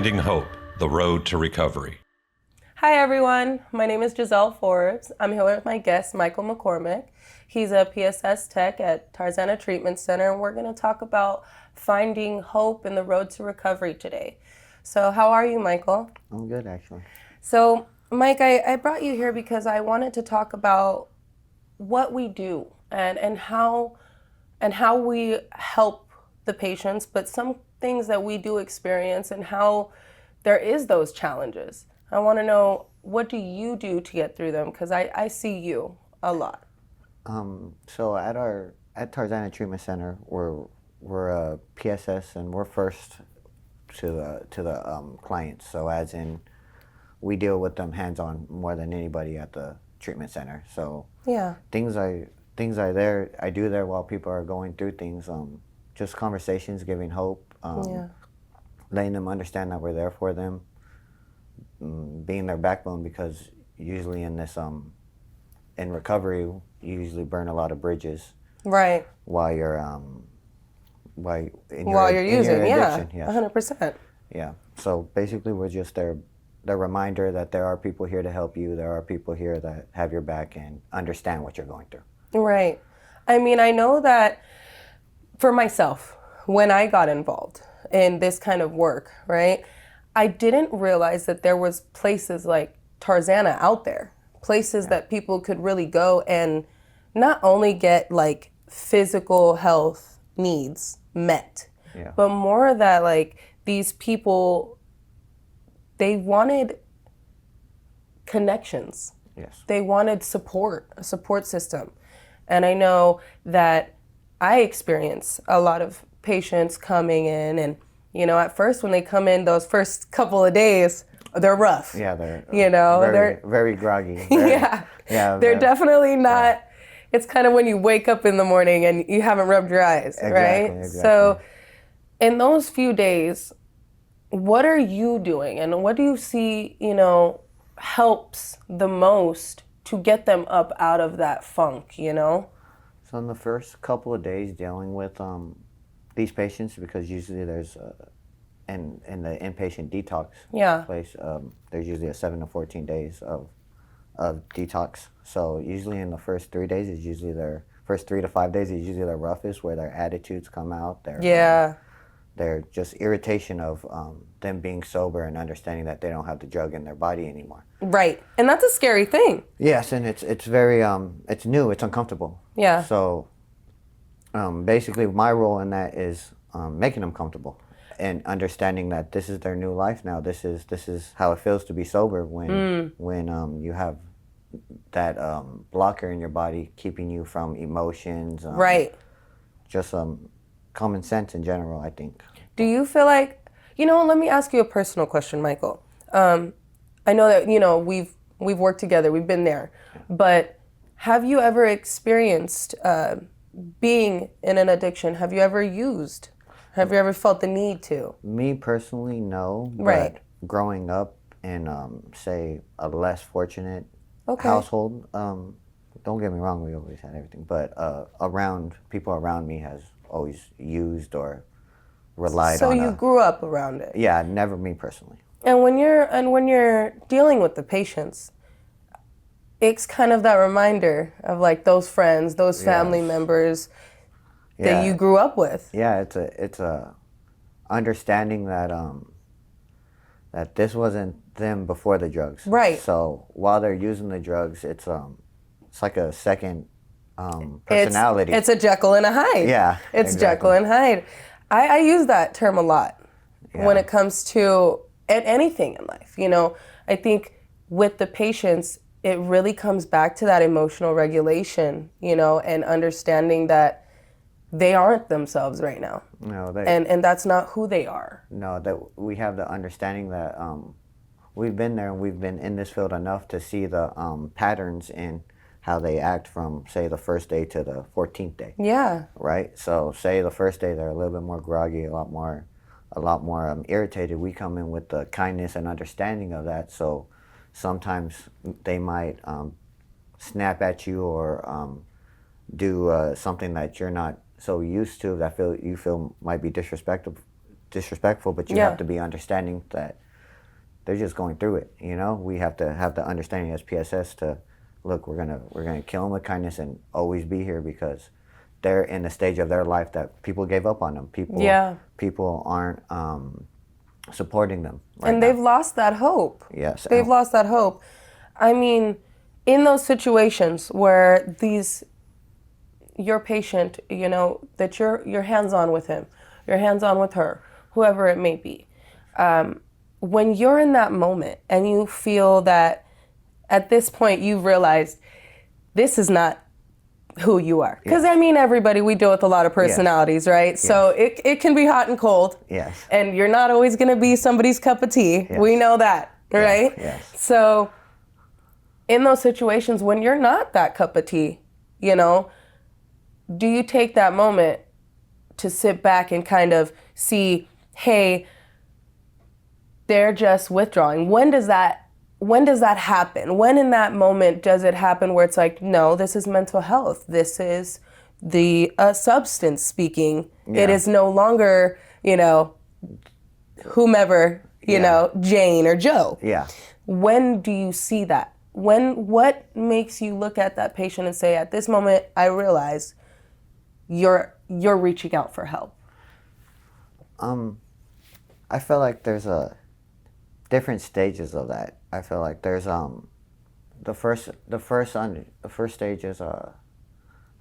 Finding Hope, the Road to Recovery. Hi everyone, my name is Gesal Forbes. I'm here with my guest, Michael McCormick. He's a PSS tech at Tarzana Treatment Center, and we're going to talk about finding hope in the road to recovery today. So how are you, Michael? I'm good, actually. So, Mike, I brought you here because I wanted to talk about what we do and how we help the patients, but some things that we do experience and how there is those challenges. I want to know, what do you do to get through them? Because I see you a lot. So at Tarzana Treatment Center, we're a PSS, and we're first to the clients. So as in, we deal with them hands-on more than anybody at the treatment center. So Yeah. things I do there while people are going through things. Just conversations, giving hope, letting them understand that we're there for them, being their backbone, because usually in this in recovery, you usually burn a lot of bridges. Right. While you're using, yeah, addiction, yes. 100%. Yeah. So basically, we're just the reminder that there are people here to help you. There are people here that have your back and understand what you're going through. Right. I mean, I know that for myself, when I got involved in this kind of work, right, I didn't realize that there was places like Tarzana out there, places that people could really go and not only get like physical health needs met, but more that like these people, they wanted connections. Yes. They wanted support, a support system. And I know that I experience a lot of patients coming in, and you know, at first when they come in, those first couple of days, they're rough. Yeah, they're they're very groggy. yeah, they're definitely not. Yeah. It's kind of when you wake up in the morning and you haven't rubbed your eyes, right? Exactly. So, in those few days, what are you doing, and what do you see, helps the most to get them up out of that funk, So in the first couple of days dealing with these patients, because usually there's in the inpatient detox place, there's usually a 7 to 14 days of detox. So usually in the first 3 days is usually first 3 to 5 days is usually their roughest, where their attitudes come out. They're just irritation of them being sober and understanding that they don't have the drug in their body anymore. Right, and that's a scary thing. Yes, and it's very it's new, it's uncomfortable. Yeah. So basically, my role in that is making them comfortable and understanding that this is their new life now. This is how it feels to be sober when you have that blocker in your body keeping you from emotions. Right. Just common sense in general, I think. Do you feel like, let me ask you a personal question, Michael. I know that, we've worked together, we've been there, but have you ever experienced being in an addiction? Have you ever used? Have you ever felt the need to? Me personally, no. Right. But growing up in, say, a less fortunate household, don't get me wrong, we always had everything, but people around me has always used or relied on. So you grew up around it? Yeah, never me personally. And when you're dealing with the patients, it's kind of that reminder of like those friends, those family members that you grew up with. Yeah, it's a understanding that that this wasn't them before the drugs. Right. So while they're using the drugs, it's like a second personality. It's a Jekyll and a Hyde. Yeah, It's exactly. Jekyll and Hyde. I use that term a lot when it comes to anything in life. I think with the patients, it really comes back to that emotional regulation, and understanding that they aren't themselves right now. No, and that's not who they are. No, that we have the understanding that we've been there and we've been in this field enough to see the patterns in how they act from, say, the first day to the 14th day. Yeah. Right? So say the first day they're a little bit more groggy, a lot more irritated. We come in with the kindness and understanding of that. So sometimes they might snap at you or do something that you're not so used to, that you feel might be disrespectful disrespectful, but you have to be understanding that they're just going through it. You know, we have to have the understanding as PSS to look. We're gonna kill them with kindness and always be here because they're in a stage of their life that people gave up on them. People aren't supporting them. And they've lost that hope. Yes. They've lost that hope. I mean, in those situations where your patient, you know, that you're hands-on with him, you're hands-on with her, whoever it may be, when you're in that moment and you feel that at this point you've realized this is not who you are. Because, I mean, everybody, we deal with a lot of personalities, right? So it can be hot and cold. Yes. And you're not always going to be somebody's cup of tea. Yes. We know that, right? Yes. So in those situations when you're not that cup of tea, you know, do you take that moment to sit back and kind of see, hey, they're just withdrawing? When does that happen? When in that moment does it happen where it's like, no, this is mental health. This is the substance speaking. It is no longer, you know, whomever, you know, Jane or Joe. Yeah. When do you see that? What makes you look at that patient and say, at this moment, I realize you're reaching out for help? I feel like there's different stages of that. I feel like there's the first stage is I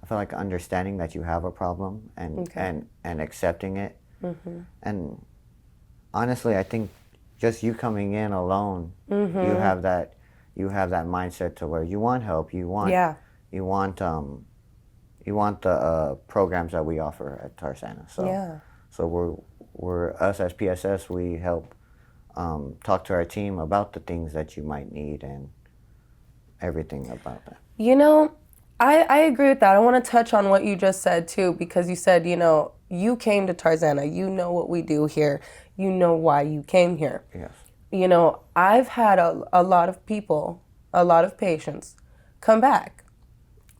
feel like understanding that you have a problem and accepting it. Mm-hmm. And honestly, I think just you coming in alone, you have that mindset to where you want help. You want the programs that we offer at Tarzana. So we're us as PSS. We help talk to our team about the things that you might need and everything about that. You know, I agree with that. I want to touch on what you just said too, because you said, you know, you came to Tarzana, you know what we do here, you know why you came here. Yes. You know, I've had a lot of people, a lot of patients come back.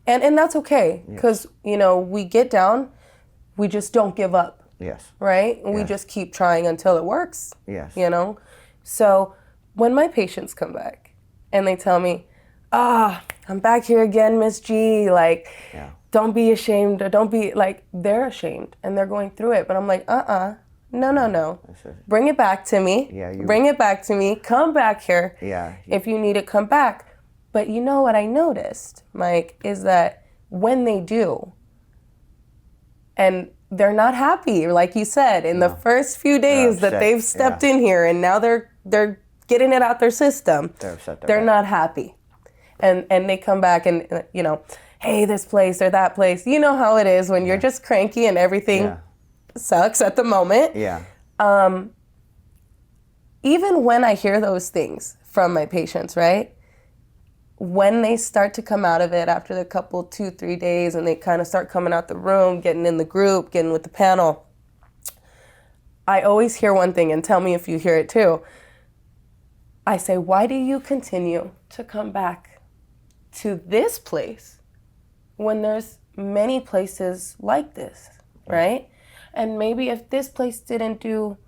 And that's okay, because, you know, we get down, we just don't give up. Yes. Right? And we just keep trying until it works. Yes. You know? So when my patients come back and they tell me, I'm back here again, Miss G, like, don't be ashamed, or don't be, like, they're ashamed and they're going through it. But I'm like, no. Bring it back to me. Bring it back to me. Come back here. Yeah. If you need it, come back. But you know what I noticed, Mike, is that when they do, and they're not happy, like you said, in the first few days that they've stepped in here and now they're getting it out their system, they're upset. They're not happy. And they come back and, you know, hey, this place or that place. You know how it is when you're just cranky and everything sucks at the moment. Yeah. Even when I hear those things from my patients, right? When they start to come out of it after the couple, 2-3 days, and they kind of start coming out the room, getting in the group, getting with the panel, I always hear one thing, and tell me if you hear it too. I say, why do you continue to come back to this place when there's many places like this, right? And maybe if this place didn't do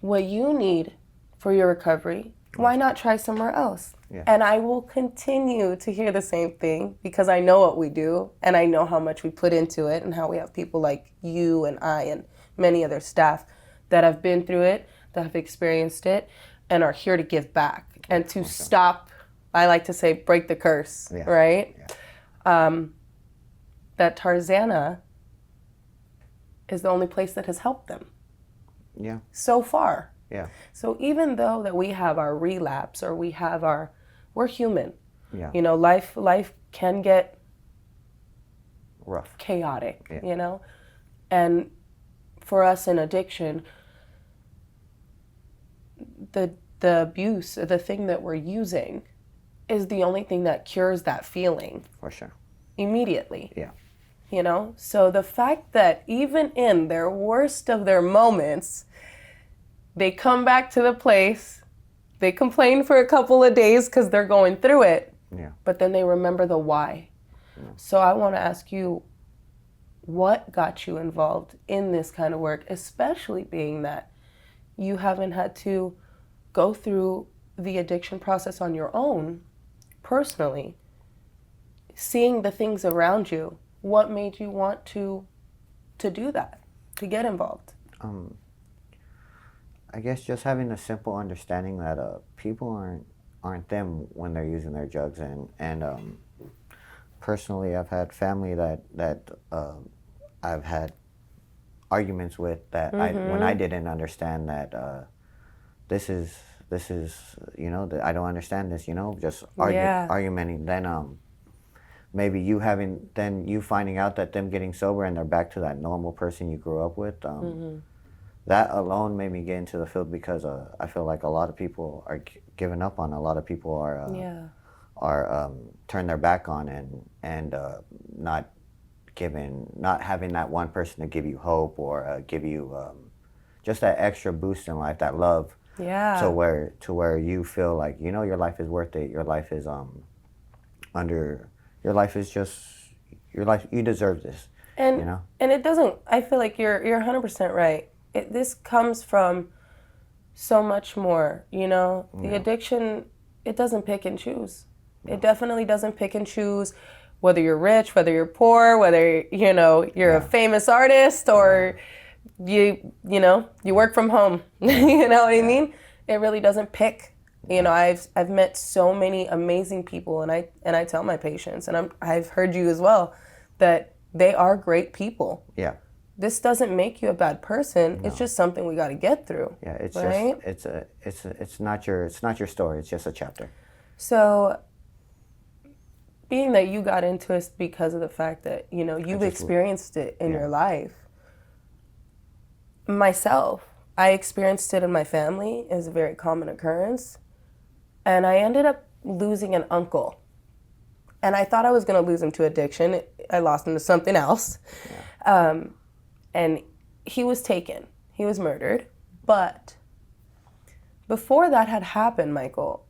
what you need for your recovery, why not try somewhere else? Yeah. And I will continue to hear the same thing because I know what we do and I know how much we put into it and how we have people like you and I and many other staff that have been through it, that have experienced it, and are here to give back and to stop, I like to say, break the curse, right? Yeah. That Tarzana is the only place that has helped them. Yeah. So far. Yeah. So even though that we have our relapse or we have we're human. Yeah. You know, life can get rough, chaotic, you know? And for us in addiction, the abuse, the thing that we're using is the only thing that cures that feeling. For sure. Immediately. Yeah. You know? So the fact that even in their worst of their moments, they come back to the place, they complain for a couple of days because they're going through it, but then they remember the why. Yeah. So I want to ask you, what got you involved in this kind of work, especially being that you haven't had to go through the addiction process on your own, personally, seeing the things around you, what made you want to do that, to get involved? I guess just having a simple understanding that people aren't them when they're using their drugs, and personally, I've had family that I've had arguments with that when I didn't understand that this is I don't understand this, just argumenting. Then maybe you finding out that them getting sober and they're back to that normal person you grew up with. That alone made me get into the field, because I feel like a lot of people are giving up on. A lot of people are turn their back on and not having that one person to give you hope or give you just that extra boost in life, that love. Yeah. To where you feel like your life is worth it. Your life is your life. You deserve this. And and it doesn't. I feel like you're 100% right. This comes from so much more. The addiction. It doesn't pick and choose. No. It definitely doesn't pick and choose whether you're rich, whether you're poor, whether you're a famous artist or you work from home. You know what I mean? It really doesn't pick. I've met so many amazing people, and I tell my patients, and I've heard you as well, that they are great people. Yeah. This doesn't make you a bad person. No. It's just something we got to get through. Yeah, it's right? It's not your story. It's just a chapter. So, being that you got into it because of the fact that you've experienced it in your life. Myself, I experienced it in my family. It was a very common occurrence, and I ended up losing an uncle. And I thought I was going to lose him to addiction. I lost him to something else. Yeah. And he was taken. He was murdered. But before that had happened, Michael,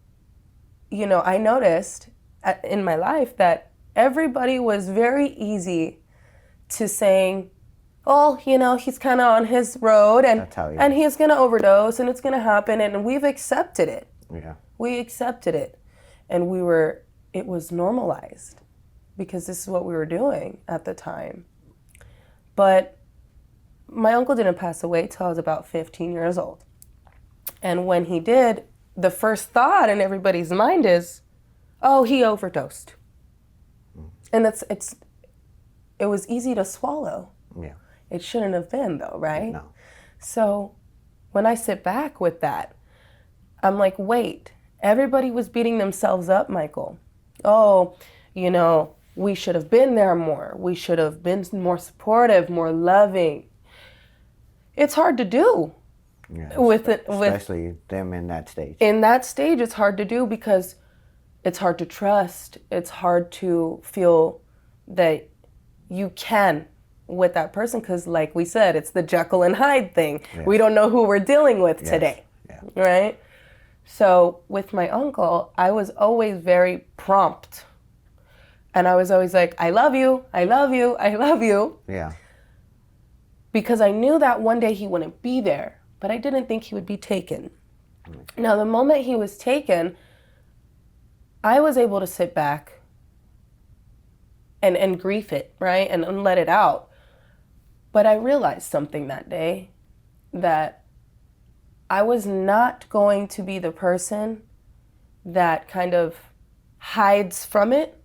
I noticed in my life that everybody was very easy to saying, oh, he's kind of on his road and he's going to overdose and it's going to happen. And we've accepted it. Yeah. We accepted it. And it was normalized because this is what we were doing at the time. But my uncle didn't pass away till I was about 15 years old. And when he did, the first thought in everybody's mind is, oh, he overdosed. And it was easy to swallow. Yeah. It shouldn't have been though, right? No. So when I sit back with that, I'm like, wait, everybody was beating themselves up, Michael. Oh, we should have been there more. We should have been more supportive, more loving. It's hard to do. Yeah, especially them in that stage. In that stage, it's hard to do because it's hard to trust. It's hard to feel that you can with that person because, like we said, it's the Jekyll and Hyde thing. Yes. We don't know who we're dealing with today, right? So with my uncle, I was always very prompt. And I was always like, I love you, I love you, I love you. Yeah. Because I knew that one day he wouldn't be there, but I didn't think he would be taken. Now, the moment he was taken, I was able to sit back and grieve it, right? And let it out. But I realized something that day, that I was not going to be the person that kind of hides from it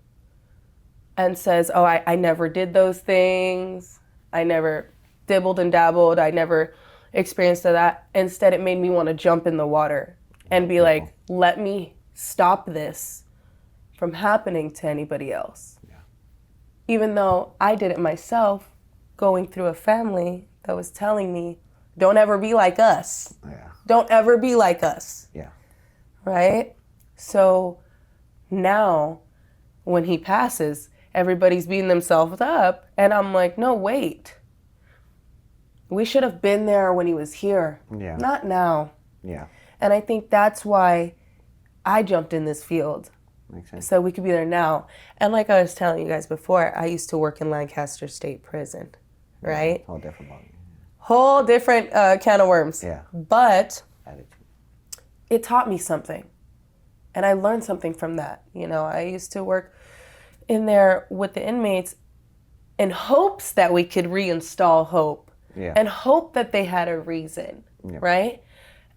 and says, oh, I never did those things. I never dibbled and dabbled. I never experienced that. Instead, it made me want to jump in the water and be like, let me stop this from happening to anybody else. Yeah. Even though I did it myself, going through a family that was telling me, don't ever be like us. Yeah. Don't ever be like us. Yeah. Right? So now when he passes, everybody's beating themselves up. And I'm like, no, wait. We should have been there when he was here. Yeah. Not now. Yeah. And I think that's why I jumped in this field. Makes sense. So we could be there now. And like I was telling you guys before, I used to work in Lancaster State Prison, right? Whole different ballgame. Whole different can of worms. Yeah. But Attitude. it taught me something. And I learned something from that. You know, I used to work in there with the inmates in hopes that we could reinstall hope. Yeah. And hope that they had a reason, right?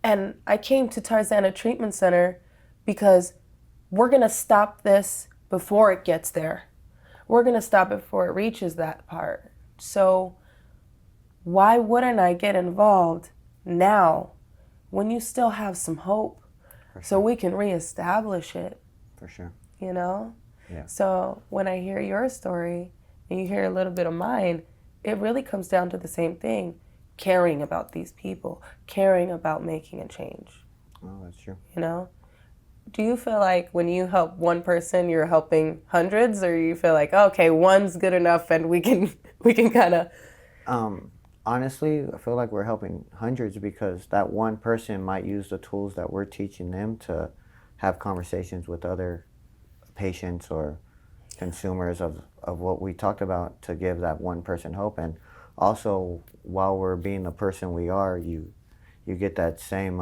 And I came to Tarzana Treatment Center because we're going to stop this before it gets there. We're going to stop it before it reaches that part. So why wouldn't I get involved now when you still have some hope so we can reestablish it? For sure. You know? Yeah. So when I hear your story and you hear a little bit of mine, it really comes down to the same thing. Caring about these people, caring about making a change. Oh, that's true. You know? Do you feel like when you help one person, you're helping hundreds, or you feel like, okay, one's good enough and we can kind of... Honestly, I feel like we're helping hundreds because that one person might use the tools that we're teaching them to have conversations with other patients or consumers of what we talked about to give that one person hope. And also, while we're being the person we are, you get that same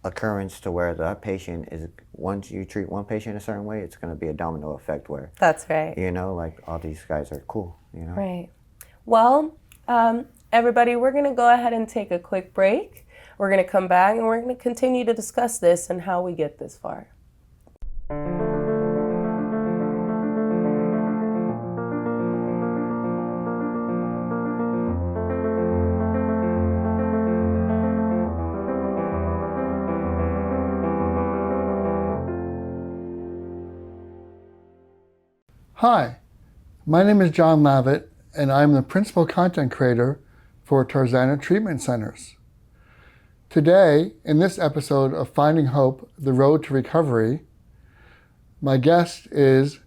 occurrence to where the patient is, once you treat one patient a certain way, it's going to be a domino effect where... That's right. You know, like all these guys are cool, you know? Right. Well, everybody, we're going to go ahead and take a quick break. We're going to come back and we're going to continue to discuss this and how we get this far. Hi, my name is John Lavitt, and I'm the principal content creator for Tarzana Treatment Centers. Today, in this episode of Finding Hope, The Road to Recovery, my guest is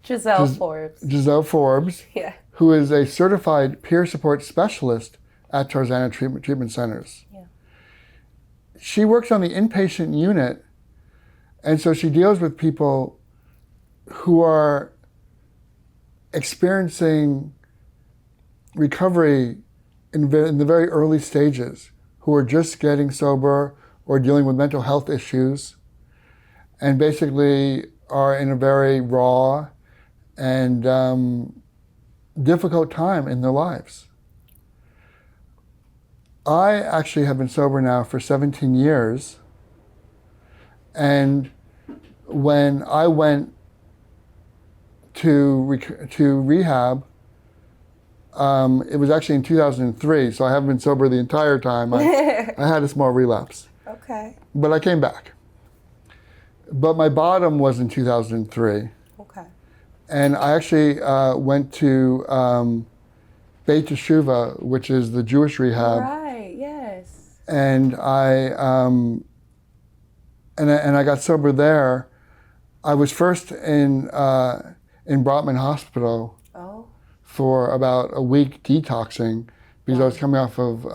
Gesal Forbes. Gesal Forbes, Yeah. who is a certified peer support specialist at Tarzana Treatment Centers. Yeah. She works on the inpatient unit, and so she deals with people who are experiencing recovery in the very early stages, who are just getting sober or dealing with mental health issues, and basically are in a very raw and difficult time in their lives. I actually have been sober now for 17 years, and when I went to rehab, it was actually in 2003, so I haven't been sober the entire time. I had a small relapse. Okay. But I came back. But my bottom was in 2003. Okay. And I actually went to Beit Teshuvah, which is the Jewish rehab. Right, yes. And I got sober there. I was first in Brotman Hospital for about a week detoxing because I was coming off of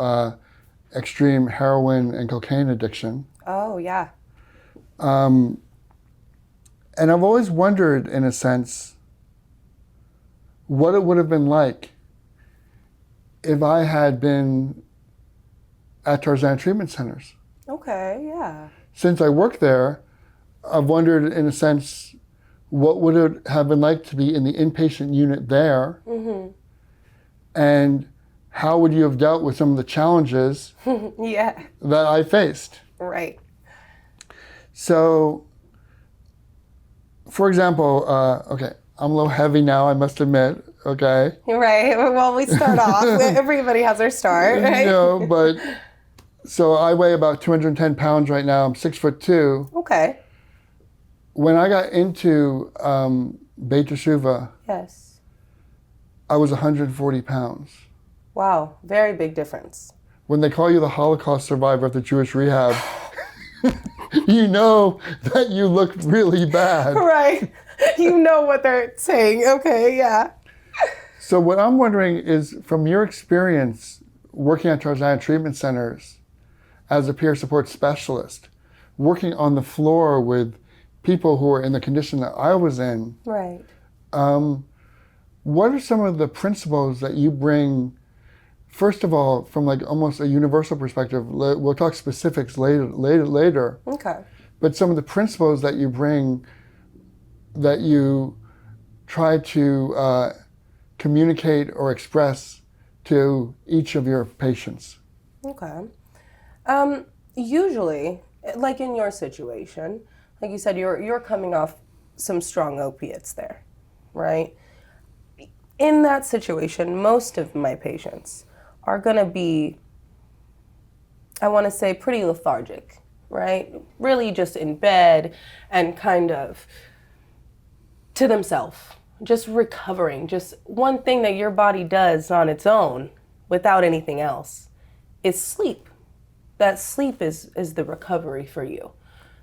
extreme heroin and cocaine addiction. Oh, yeah. And I've always wondered, in a sense, what it would have been like if I had been at Tarzana Treatment Centers. Okay, yeah. Since I worked there, I've wondered, in a sense, what would it have been like to be in the inpatient unit there? Mm-hmm. And how would you have dealt with some of the challenges yeah. that I faced? Right. So, for example, okay, I'm a little heavy now, I must admit, okay? Right, well, we start off, everybody has their start, right? You know, but, so I weigh about 210 pounds right now, I'm 6'2". Okay. When I got into Beit Teshuvah, yes, I was 140 pounds. Wow, very big difference. When they call you the Holocaust survivor of the Jewish rehab, you know that you look really bad. Right, you know what they're saying, okay, yeah. So what I'm wondering is, from your experience working at Tarzana Treatment Centers as a peer support specialist, working on the floor with people who are in the condition that I was in, right. what are some of the principles that you bring, first of all, from like almost a universal perspective? We'll talk specifics later. Okay. But some of the principles that you bring, that you try to communicate or express to each of your patients. Okay. Usually, like in your situation, like you said, you're coming off some strong opiates there, right? In that situation, most of my patients are gonna be, I wanna say, pretty lethargic, right? Really just in bed and kind of to themselves, just recovering. Just one thing that your body does on its own without anything else is sleep. That sleep is the recovery for you.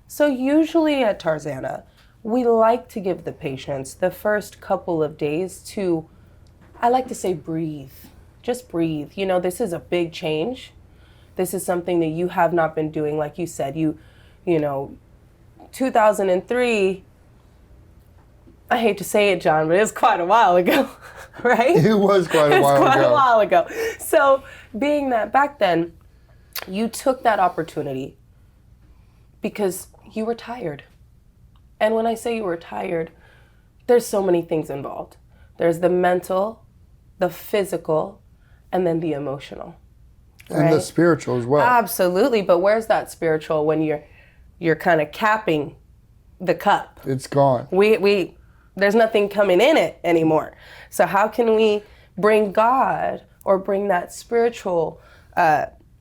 So usually at Tarzana, we like to give the patients the first couple of days to, I like to say, breathe. Just breathe. You know, this is a big change. This is something that you have not been doing. Like you said, you know, 2003, I hate to say it, John, but it's quite a while ago, right? It was quite a while ago. It's quite a while ago. So being that back then, you took that opportunity because you were tired. And when I say you were tired, there's so many things involved. There's the mental, the physical, and then the emotional. And right? the spiritual as well. Absolutely, but where's that spiritual when you're kind of capping the cup? It's gone. There's nothing coming in it anymore. So how can we bring God or bring that spiritual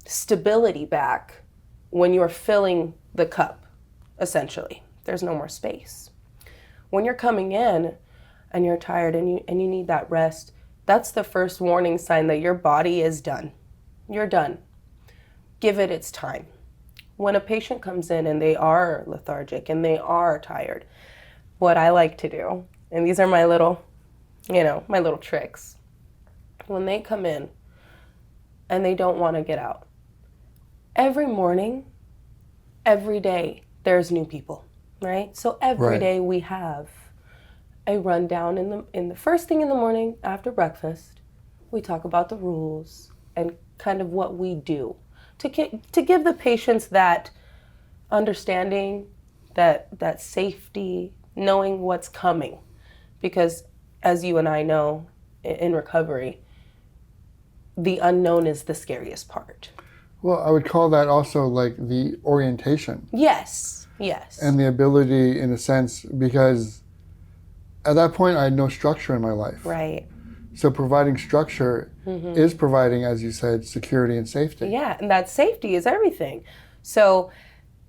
stability back when you're filling the cup, essentially? There's no more space. When you're coming in and you're tired and you need that rest, that's the first warning sign that your body is done. You're done. Give it its time. When a patient comes in and they are lethargic and they are tired, what I like to do, and these are my little tricks. When they come in and they don't want to get out, every morning, every day, there's new people, right? So every day we have a rundown in the first thing in the morning after breakfast. We talk about the rules and kind of what we do to give the patients that understanding, that safety, knowing what's coming. Because as you and I know, in recovery, the unknown is the scariest part. Well, I would call that also like the orientation. Yes. And the ability, in a sense, because at that point I had no structure in my life. Right. So providing structure is providing, as you said, security and safety. Yeah, and that safety is everything. So,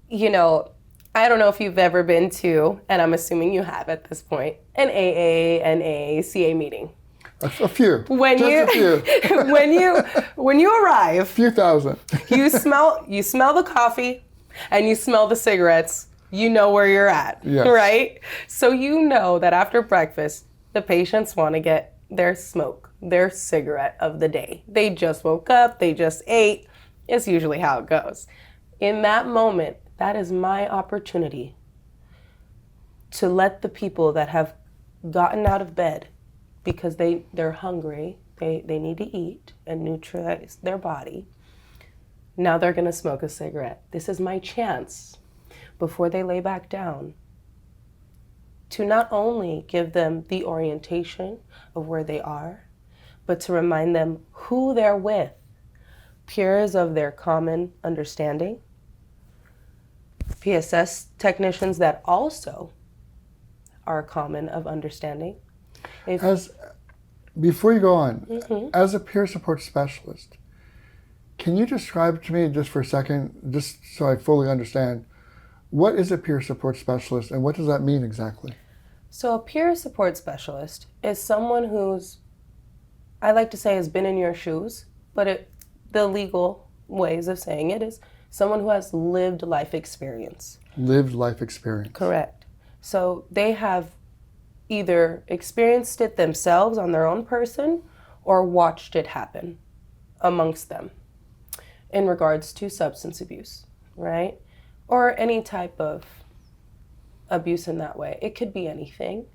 you know, I don't know if you've ever been to, and I'm assuming you have at this point, an AA and AACA meeting. A few. When Just you, a few. when you arrive, A few thousand. you smell the coffee and you smell the cigarettes, you know where you're at, right? So you know that after breakfast, the patients want to get their smoke, their cigarette of the day. They just woke up, they just ate. It's usually how it goes. In that moment, that is my opportunity to let the people that have gotten out of bed because they're hungry, they need to eat and nutritize their body. Now they're gonna smoke a cigarette. This is my chance before they lay back down to not only give them the orientation of where they are, but to remind them who they're with, peers of their common understanding, PSS technicians that also are common of understanding. Before you go on, as a peer support specialist, can you describe to me just for a second, just so I fully understand, what is a peer support specialist and what does that mean exactly? So a peer support specialist is someone who's, I like to say, has been in your shoes, but the legal ways of saying it is someone who has lived life experience. Lived life experience. Correct. So they have either experienced it themselves on their own person or watched it happen amongst them in regards to substance abuse, right? Or any type of abuse in that way. It could be anything.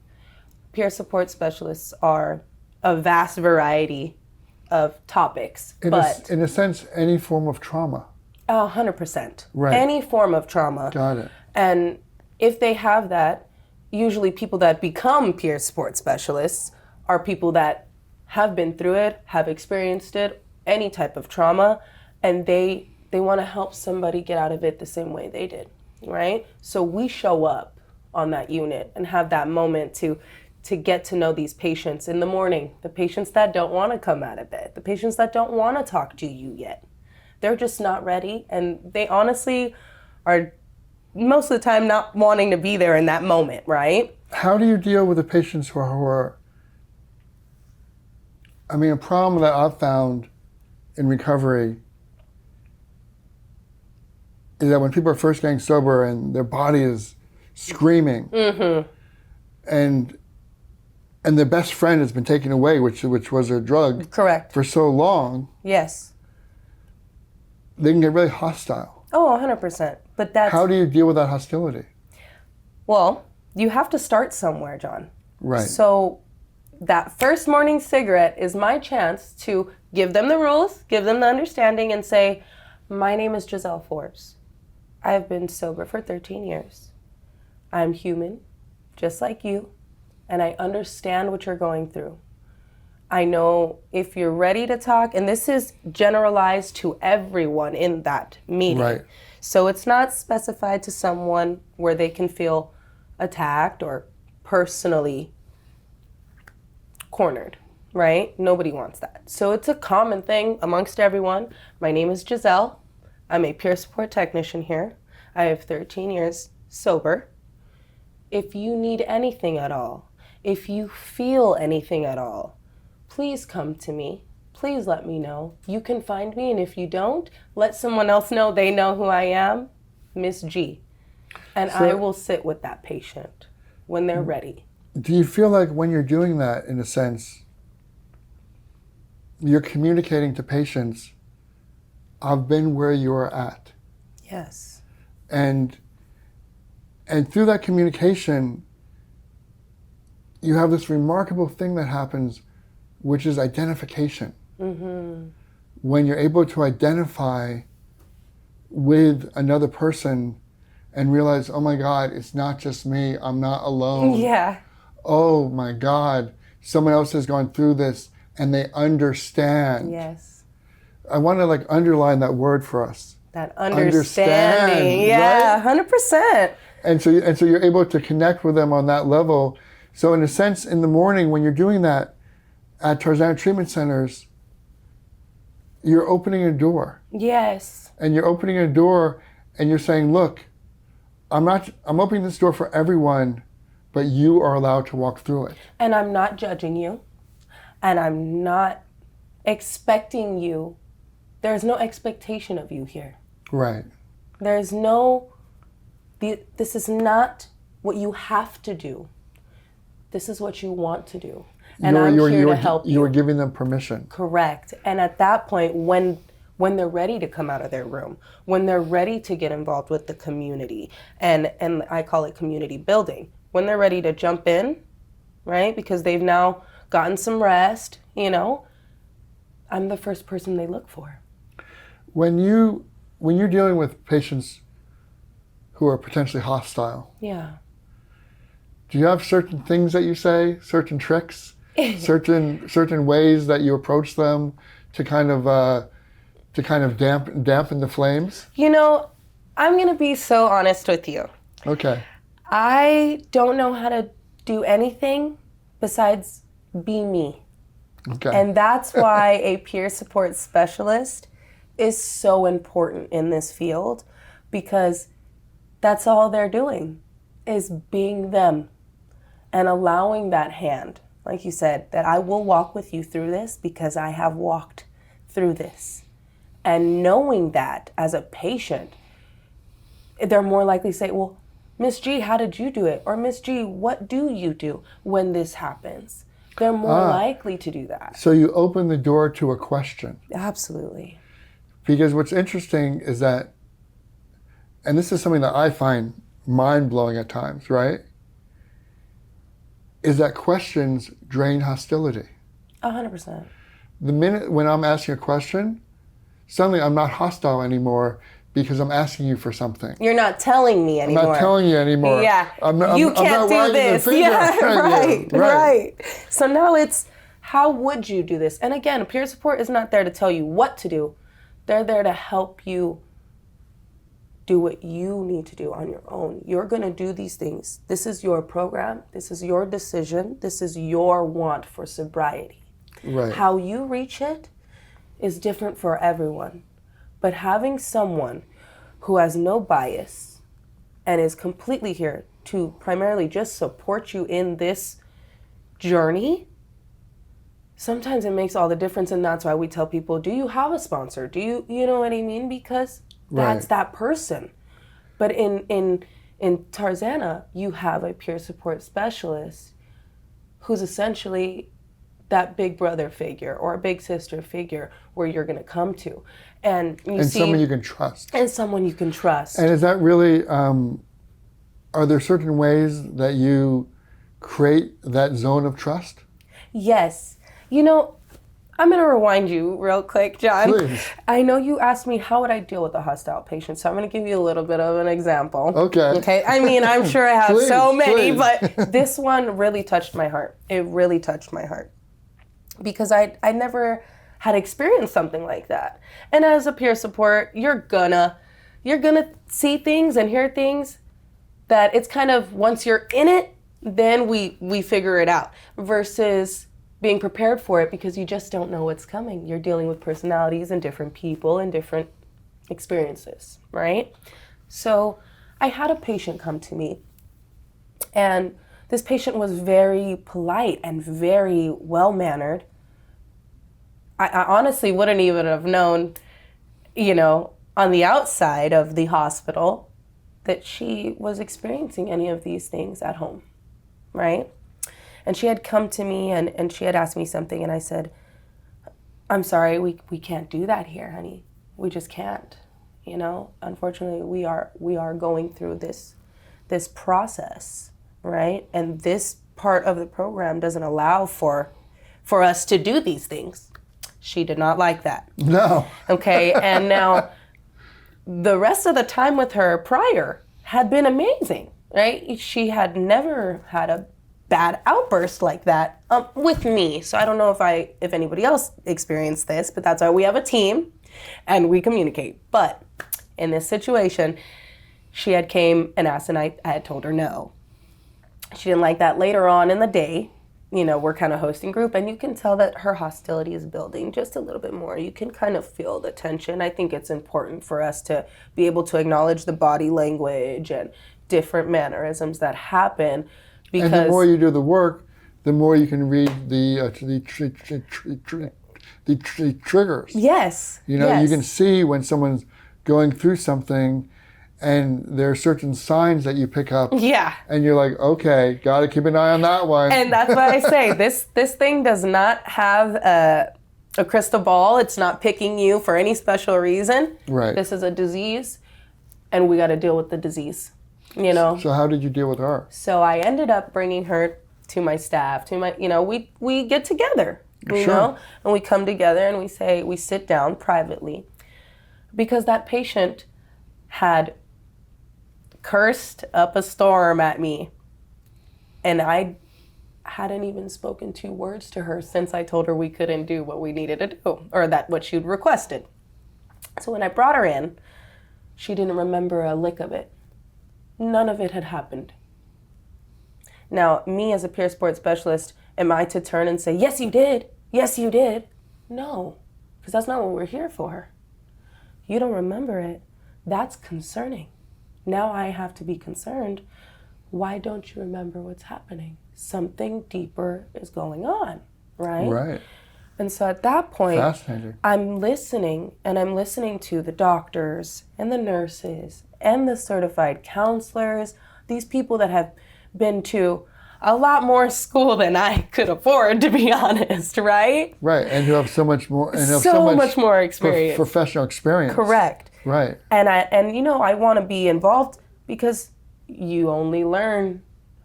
Peer support specialists are a vast variety of topics. In a sense, any form of trauma. 100%. Right. Any form of trauma. Got it. And if they have that, usually people that become peer support specialists are people that have been through it, have experienced it, any type of trauma, and they want to help somebody get out of it the same way they did, right? So we show up on that unit and have that moment to get to know these patients in the morning, the patients that don't want to come out of bed, the patients that don't want to talk to you yet. They're just not ready, and they honestly are most of the time not wanting to be there in that moment, right? How do you deal with the patients who are a problem that I've found in recovery is that when people are first getting sober and their body is screaming, and their best friend has been taken away, which was their drug, correct, for so long, yes, they can get really hostile. Oh, 100%. But that's... How do you deal with that hostility? Well, you have to start somewhere, John. Right. So that first morning cigarette is my chance to give them the rules, give them the understanding, and say, my name is Gesal Forbes. I have been sober for 13 years. I'm human, just like you, and I understand what you're going through. I know if you're ready to talk, and this is generalized to everyone in that meeting. Right. So it's not specified to someone where they can feel attacked or personally cornered, right? Nobody wants that. So it's a common thing amongst everyone. My name is Gesal. I'm a peer support technician here. I have 13 years sober. If you need anything at all, if you feel anything at all, please come to me. Please let me know. You can find me, and if you don't, let someone else know they know who I am, Miss G. And So, I will sit with that patient when they're ready. Do you feel like when you're doing that, in a sense, you're communicating to patients, I've been where you're at? Yes. And through that communication, you have this remarkable thing that happens, which is identification. When you're able to identify with another person and realize, oh my God, it's not just me, I'm not alone. Yeah. Oh my God, someone else has gone through this and they understand. Yes. I want to underline that word for us. That understanding. Yeah, right? 100%. And so you're able to connect with them on that level. So in a sense, in the morning when you're doing that at Tarzana Treatment Centers, you're opening a door. Yes. And you're opening a door and you're saying, look, I'm opening this door for everyone, but you are allowed to walk through it. And I'm not judging you. And I'm not expecting you. There's no expectation of you here. Right. There's no, this is not what you have to do. This is what you want to do. And I'm here to help you. You are giving them permission. Correct. And at that point, when they're ready to come out of their room, when they're ready to get involved with the community, and I call it community building, when they're ready to jump in, right? Because they've now gotten some rest, I'm the first person they look for. When you're dealing with patients who are potentially hostile, yeah, do you have certain things that you say, certain tricks, certain ways that you approach them to kind of dampen the flames? I'm gonna be so honest with you. Okay. I don't know how to do anything besides be me. Okay. And that's why a peer support specialist is so important in this field, because that's all they're doing is being them and allowing that hand, like you said, that I will walk with you through this because I have walked through this. And knowing that as a patient, they're more likely to say, well, Miss G, how did you do it? Or Miss G, what do you do when this happens? They're more likely to do that. So you open the door to a question. Absolutely. Because what's interesting is that, and this is something that I find mind-blowing at times, right? Is that questions drain hostility. 100%. The minute when I'm asking a question, suddenly I'm not hostile anymore because I'm asking you for something. You're not telling me anymore. I'm not telling you anymore. Yeah. You can't do this. Yeah, right. So now it's, how would you do this? And again, peer support is not there to tell you what to do. They're there to help you do what you need to do on your own. You're going to do these things. This is your program. This is your decision. This is your want for sobriety. Right. How you reach it is different for everyone. But having someone who has no bias and is completely here to primarily just support you in this journey, sometimes it makes all the difference. And that's why we tell people, do you have a sponsor? Do you know what I mean? Because that's that person. But in Tarzana, you have a peer support specialist who's essentially that big brother figure or a big sister figure where you're going to come to. And someone you can trust. And someone you can trust. And is that really, are there certain ways that you create that zone of trust? Yes. You know, I'm going to rewind you real quick, John. Please. I know you asked me how would I deal with a hostile patient, so I'm going to give you a little bit of an example. Okay. I mean, I'm sure I have so many, please. but this one really touched my heart. It really touched my heart. Because I never had experienced something like that. And as a peer support, you're gonna see things and hear things that it's kind of, once you're in it, then we figure it out, versus being prepared for it because you just don't know what's coming. You're dealing with personalities and different people and different experiences, right? So I had a patient come to me, and this patient was very polite and very well-mannered. I honestly wouldn't even have known, on the outside of the hospital, that she was experiencing any of these things at home, right? And she had come to me and she had asked me something, and I said, I'm sorry, we can't do that here, honey. We just can't. Unfortunately, we are going through this process, right? And this part of the program doesn't allow for us to do these things. She did not like that. No. Okay, and now the rest of the time with her prior had been amazing, right? She had never had a bad outburst like that with me. So I don't know if anybody else experienced this, but that's why we have a team and we communicate. But in this situation, she had came and asked, and I had told her no. She didn't like that. Later on in the day, we're kind of hosting group, and you can tell that her hostility is building just a little bit more. You can kind of feel the tension. I think it's important for us to be able to acknowledge the body language and different mannerisms that happen. Because and the more you do the work, the more you can read the triggers. Yes. You can see when someone's going through something, and there are certain signs that you pick up. Yeah. And you're like, okay, got to keep an eye on that one. And that's why I say this thing does not have a crystal ball. It's not picking you for any special reason. Right. This is a disease, and we got to deal with the disease. So how did you deal with her? So I ended up bringing her to my staff, we get together, and we come together and we sit down privately, because that patient had cursed up a storm at me, and I hadn't even spoken 2 words to her since I told her we couldn't do what we needed to do, or what she'd requested. So when I brought her in, she didn't remember a lick of it. None of it had happened. Now, me as a peer support specialist, am I to turn and say, yes, you did. Yes, you did. No, because that's not what we're here for. You don't remember it. That's concerning. Now I have to be concerned. Why don't you remember what's happening? Something deeper is going on, right? Right. And so at that point, fascinating. I'm listening, and I'm listening to the doctors and the nurses and the certified counselors, these people that have been to a lot more school than I could afford, to be honest, right? Right, and who have so much more, and have so much more experience, professional experience. Correct. Right. And I want to be involved, because you only learn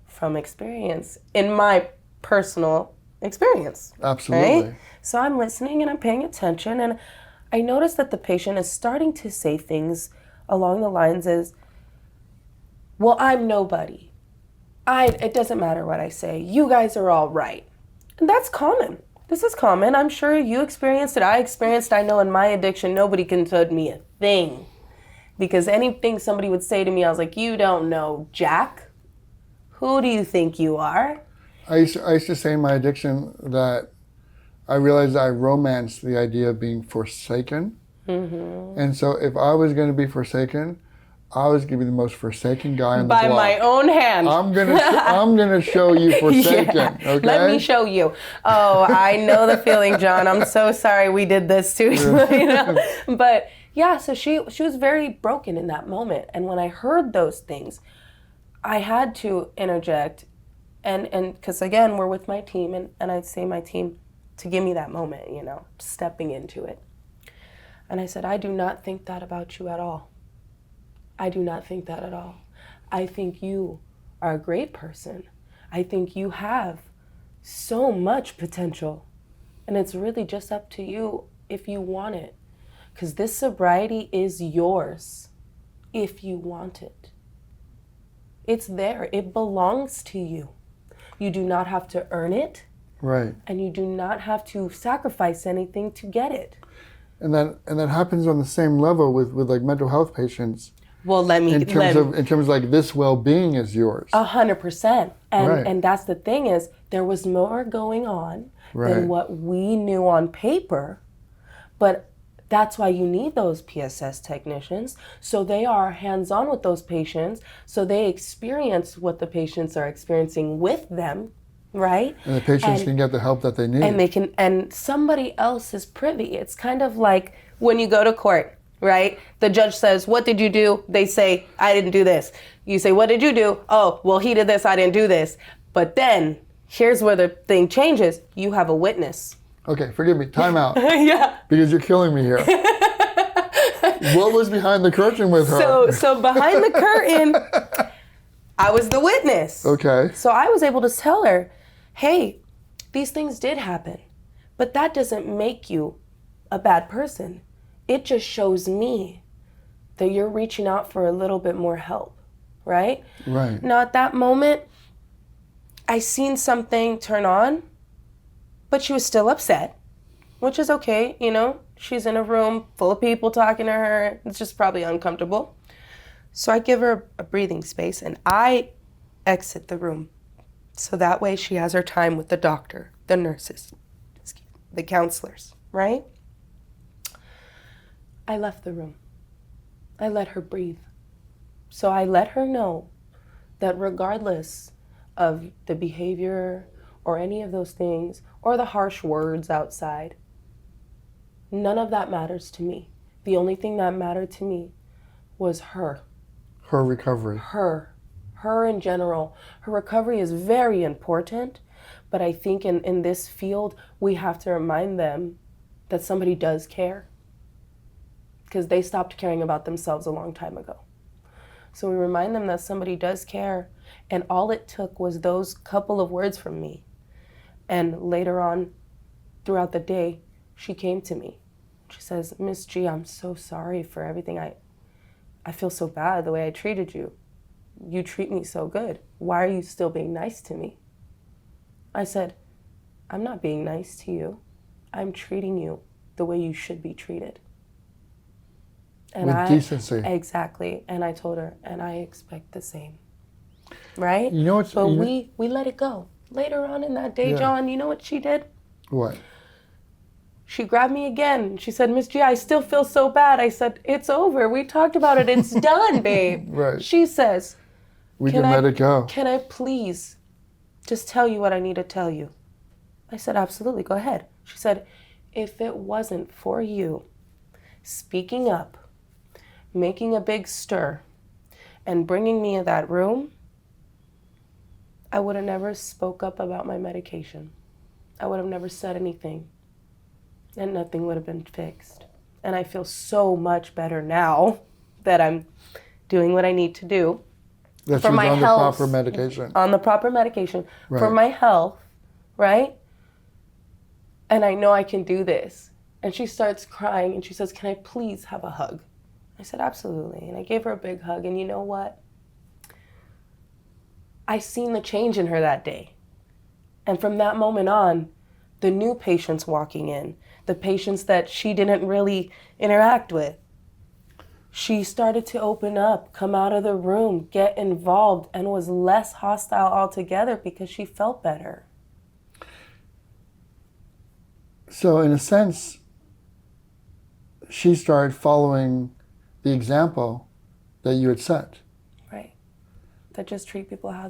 from experience. In my personal experience. Absolutely. Right? So I'm listening and I'm paying attention, and I notice that the patient is starting to say things along the lines is, well, I'm nobody. It doesn't matter what I say. You guys are all right. And that's common. This is common. I'm sure you experienced it. I experienced, I know in my addiction, nobody can tell me a thing. Because anything somebody would say to me, I was like, you don't know Jack. Who do you think you are? I used to say in my addiction that I realized I romanced the idea of being forsaken. Mm-hmm. And so if I was going to be forsaken, I was going to be the most forsaken guy on the block. By my own hand. I'm gonna show you forsaken, yeah. okay? Let me show you. Oh, I know the feeling, John. I'm so sorry we did this to you. But yeah, so she was very broken in that moment. And when I heard those things, I had to interject. And because again, we're with my team, and I'd say my team to give me that moment, stepping into it. And I said, I do not think that about you at all. I do not think that at all. I think you are a great person. I think you have so much potential. And it's really just up to you if you want it. Because this sobriety is yours if you want it. It's there. It belongs to you. You do not have to earn it. Right. And you do not have to sacrifice anything to get it. And that happens on the same level with like mental health patients. Well, in terms of like this well-being is yours. 100%. Right. And that's the thing is there was more going on than what we knew on paper. But that's why you need those PSS technicians. So they are hands-on with those patients. So they experience what the patients are experiencing with them. Right? And the patients can get the help that they need. And somebody else is privy. It's kind of like when you go to court, right? The judge says, what did you do? They say, I didn't do this. You say, what did you do? Oh, well, he did this, I didn't do this. But then, here's where the thing changes. You have a witness. Okay, forgive me, time out. Yeah. Because you're killing me here. What was behind the curtain with her? So behind the curtain, I was the witness. Okay. So I was able to tell her, hey, these things did happen, but that doesn't make you a bad person. It just shows me that you're reaching out for a little bit more help, right? Right. Now at that moment, I seen something turn on, but she was still upset, which is okay, She's in a room full of people talking to her. It's just probably uncomfortable. So I give her a breathing space and I exit the room. So that way she has her time with the doctor, the nurses, the counselors, right? I left the room. I let her breathe. So I let her know that regardless of the behavior or any of those things or the harsh words outside, none of that matters to me. The only thing that mattered to me was her. Her recovery. Her in general. Her recovery is very important, but I think in this field, we have to remind them that somebody does care because they stopped caring about themselves a long time ago. So we remind them that somebody does care, and all it took was those couple of words from me. And later on, throughout the day, she came to me. She says, Miss G, I'm so sorry for everything. I feel so bad the way I treated you. You treat me so good. Why are you still being nice to me? I said, I'm not being nice to you. I'm treating you the way you should be treated. And with decency. Exactly. And I told her, and I expect the same. Right? But we let it go. Later on in that day, John, you know what she did? What? She grabbed me again. She said, Miss G, I still feel so bad. I said, it's over. We talked about it. It's done, babe. Right. She says, we can let it go. Can I please just tell you what I need to tell you? I said, absolutely. Go ahead. She said, if it wasn't for you speaking up, making a big stir, and bringing me in that room, I would have never spoke up about my medication. I would have never said anything. And nothing would have been fixed. And I feel so much better now that I'm doing what I need to do. That for my on health. The proper medication. On the proper medication. Right. For my health, right? and I know I can do this. And she starts crying and she says, can I please have a hug? I said, absolutely. And I gave her a big hug. And you know what? I seen the change in her that day. And from that moment on, the new patients walking in, the patients that she didn't really interact with, she started to open up, come out of the room, get involved, and was less hostile altogether because she felt better. So in a sense, she started following the example that you had set. Right. That just treat people how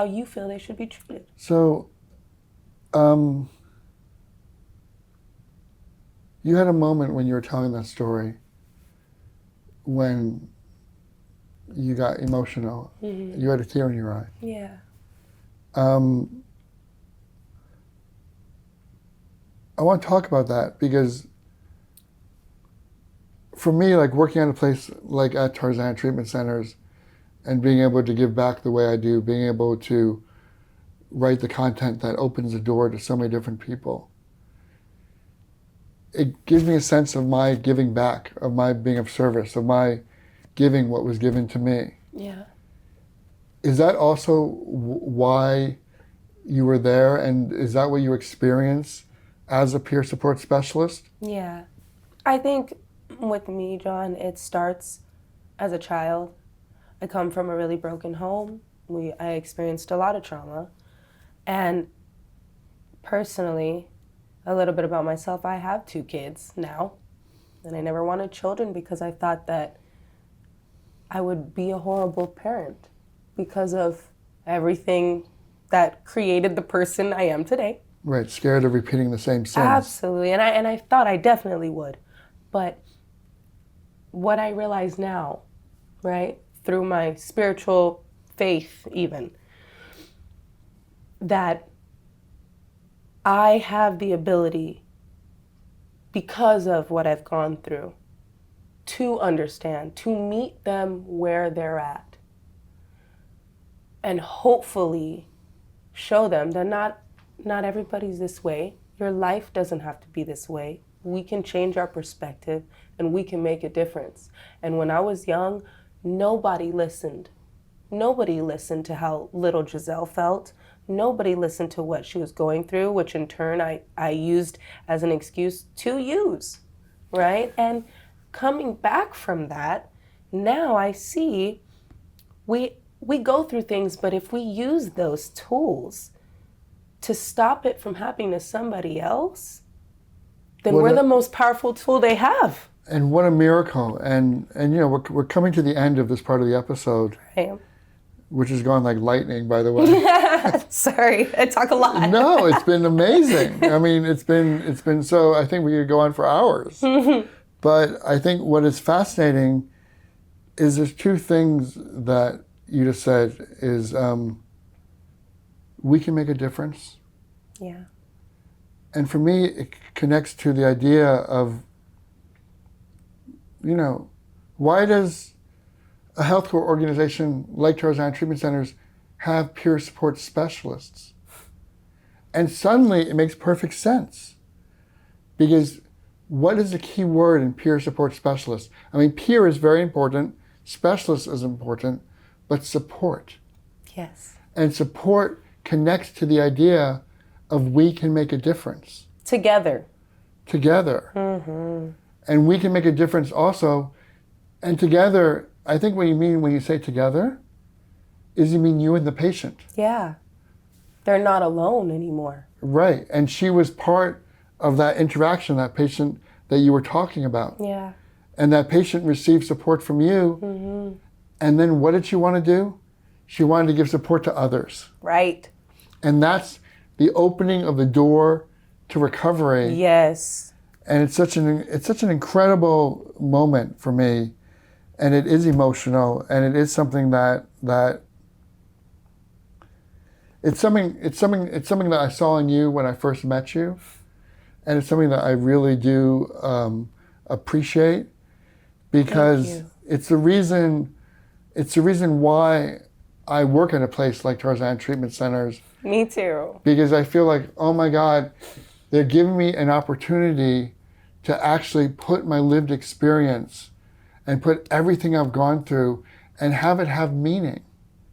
you feel they should be treated. So, you had a moment when you were telling that story when you got emotional. Mm-hmm. You had a tear in your eye. Yeah. I want to talk about that because for me, like working at a place like at Tarzana Treatment Centers and being able to give back the way I do, being able to write the content that opens the door to so many different people, it gives me a sense of my giving back, of my being of service, of my giving what was given to me. Yeah. Is that also why you were there, and is that what you experienced as a peer support specialist? Yeah. I think with me, John, it starts as a child. I come from a really broken home. I experienced a lot of trauma. And personally, a little bit about myself, I have 2 kids now. And I never wanted children because I thought that I would be a horrible parent because of everything that created the person I am today. Right, scared of repeating the same sins. Absolutely, and I thought I definitely would. But what I realize now, right, through my spiritual faith even, that I have the ability, because of what I've gone through, to understand, to meet them where they're at, and hopefully show them that not everybody's this way. Your life doesn't have to be this way. We can change our perspective and we can make a difference. And when I was young, nobody listened. Nobody listened to how little Gesal felt. Nobody listened to what she was going through, which in turn I used as an excuse to use, right? And coming back from that, now I see we go through things, but if we use those tools to stop it from happening to somebody else, then we're the most powerful tool they have. And what a miracle. And you know, we're coming to the end of this part of the episode. Right. Which has gone like lightning, by the way. Sorry, I talk a lot. No, it's been amazing. I mean, it's been so, I think we could go on for hours. But I think what is fascinating is there's 2 things that you just said is we can make a difference. Yeah. And for me, it connects to the idea of, you know, why does a healthcare organization like Tarzana Treatment Centers have peer support specialists? And suddenly it makes perfect sense. Because what is the key word in peer support specialist? I mean, peer is very important, specialist is important, but support. Yes. And support connects to the idea of we can make a difference. Together. Mm-hmm. And we can make a difference also. And together, I think what you mean when you say together is you mean you and the patient. Yeah. They're not alone anymore. Right. And she was part of that interaction, that patient that you were talking about. Yeah. And that patient received support from you. Mm-hmm. And then what did she want to do? She wanted to give support to others. Right. And that's the opening of the door to recovery. Yes. And it's such an incredible moment for me. And it is emotional, and it is something that it's something that I saw in you when I first met you, and it's something that I really do appreciate, because it's the reason why I work at a place like Tarzana Treatment Centers. Me too. Because I feel like, oh my God, They're giving me an opportunity to actually put my lived experience and put everything I've gone through and have it have meaning.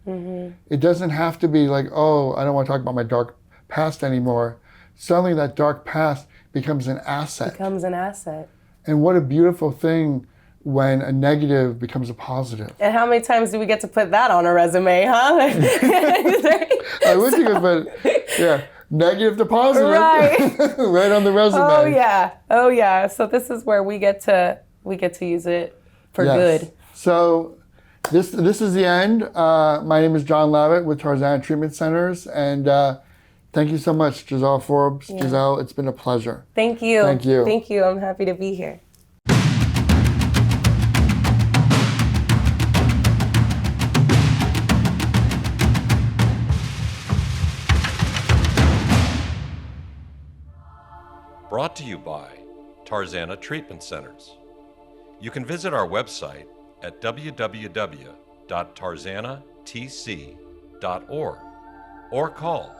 It doesn't have to be like, oh, I don't want to talk about my dark past anymore. Suddenly that dark past becomes an asset. And what a beautiful thing when a negative becomes a positive. And how many times do we get to put that on a resume, huh? I wish you could put, negative to positive. Right. Right on the resume. Oh yeah. So this is where we get to use it for good. So this is the end. My name is John Lavitt with Tarzana Treatment Centers, and thank you so much, Gesal Forbes. Yeah. Gesal, it's been a pleasure. Thank you. Thank you. Thank you. I'm happy to be here. Brought to you by Tarzana Treatment Centers. You can visit our website at www.tarzanatc.org or call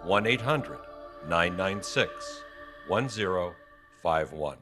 1-800-996-1051.